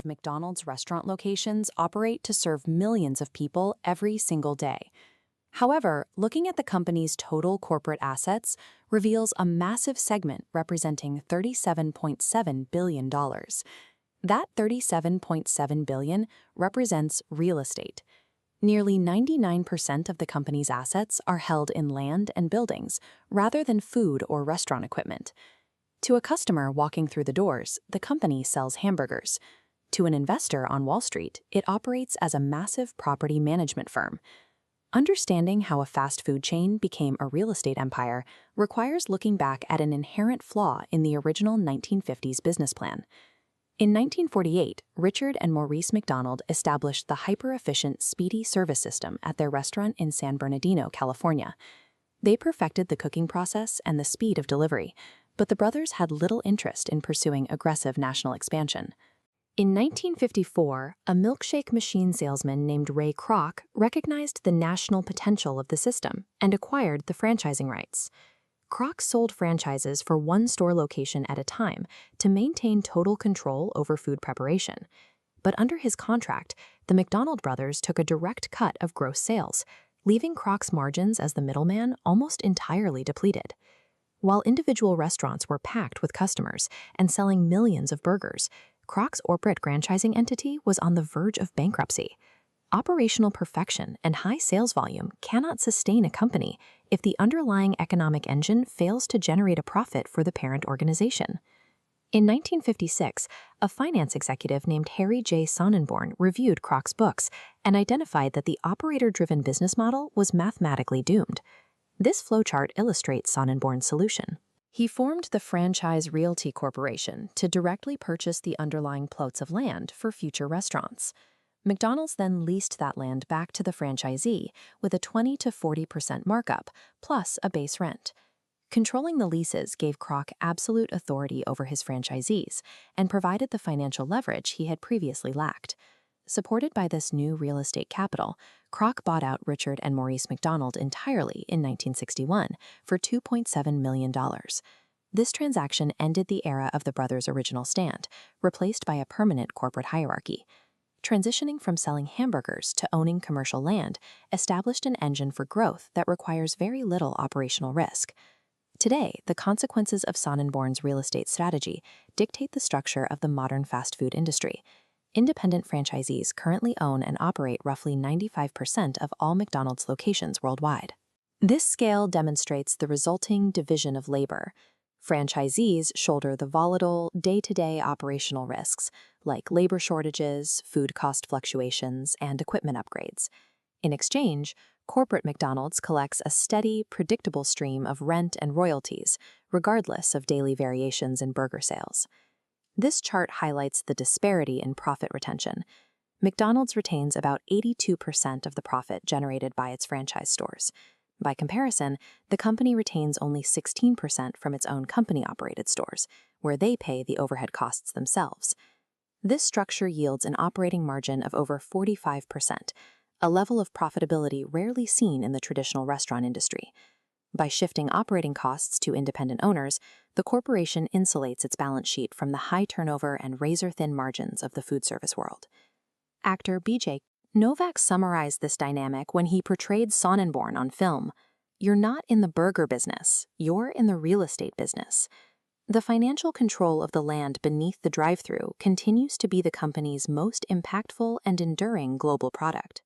of McDonald's restaurant locations operate to serve millions of people every single day. However, looking at the company's total corporate assets reveals a massive segment representing $37.7 billion. That $37.7 billion represents real estate. Nearly 99% of the company's assets are held in land and buildings, rather than food or restaurant equipment. To a customer walking through the doors, the company sells hamburgers. To an investor on Wall Street, it operates as a massive property management firm. Understanding how a fast food chain became a real estate empire requires looking back at an inherent flaw in the original 1950s business plan. In 1948, Richard and Maurice McDonald established the hyper-efficient Speedy service system at their restaurant in San Bernardino, California. They perfected the cooking process and the speed of delivery, but the brothers had little interest in pursuing aggressive national expansion. In 1954, a milkshake machine salesman named Ray Kroc recognized the national potential of the system and acquired the franchising rights. Kroc sold franchises for one store location at a time to maintain total control over food preparation. But under his contract, the McDonald brothers took a direct cut of gross sales, leaving Kroc's margins as the middleman almost entirely depleted. While individual restaurants were packed with customers and selling millions of burgers, Kroc's corporate franchising entity was on the verge of bankruptcy. Operational perfection and high sales volume cannot sustain a company if the underlying economic engine fails to generate a profit for the parent organization. In 1956, a finance executive named Harry J. Sonneborn reviewed Kroc's books and identified that the operator-driven business model was mathematically doomed. This flowchart illustrates Sonneborn's solution. He formed the Franchise Realty Corporation to directly purchase the underlying plots of land for future restaurants. McDonald's then leased that land back to the franchisee with a 20 to 40% markup, plus a base rent. Controlling the leases gave Kroc absolute authority over his franchisees and provided the financial leverage he had previously lacked. Supported by this new real estate capital, Kroc bought out Richard and Maurice McDonald entirely in 1961 for $2.7 million. This transaction ended the era of the brothers' original stand, replaced by a permanent corporate hierarchy. Transitioning from selling hamburgers to owning commercial land established an engine for growth that requires very little operational risk. Today, the consequences of Sonneborn's real estate strategy dictate the structure of the modern fast food industry. Independent franchisees currently own and operate roughly 95% of all McDonald's locations worldwide. This scale demonstrates the resulting division of labor. Franchisees shoulder the volatile, day-to-day operational risks, like labor shortages, food cost fluctuations, and equipment upgrades. In exchange, corporate McDonald's collects a steady, predictable stream of rent and royalties, regardless of daily variations in burger sales. This chart highlights the disparity in profit retention. McDonald's retains about 82% of the profit generated by its franchise stores. By comparison, the company retains only 16% from its own company-operated stores, where they pay the overhead costs themselves. This structure yields an operating margin of over 45%, a level of profitability rarely seen in the traditional restaurant industry. By shifting operating costs to independent owners, the corporation insulates its balance sheet from the high turnover and razor-thin margins of the food service world. Actor B.J. Novak summarized this dynamic when he portrayed Sonneborn on film. "You're not in the burger business, you're in the real estate business." The financial control of the land beneath the drive-thru continues to be the company's most impactful and enduring global product.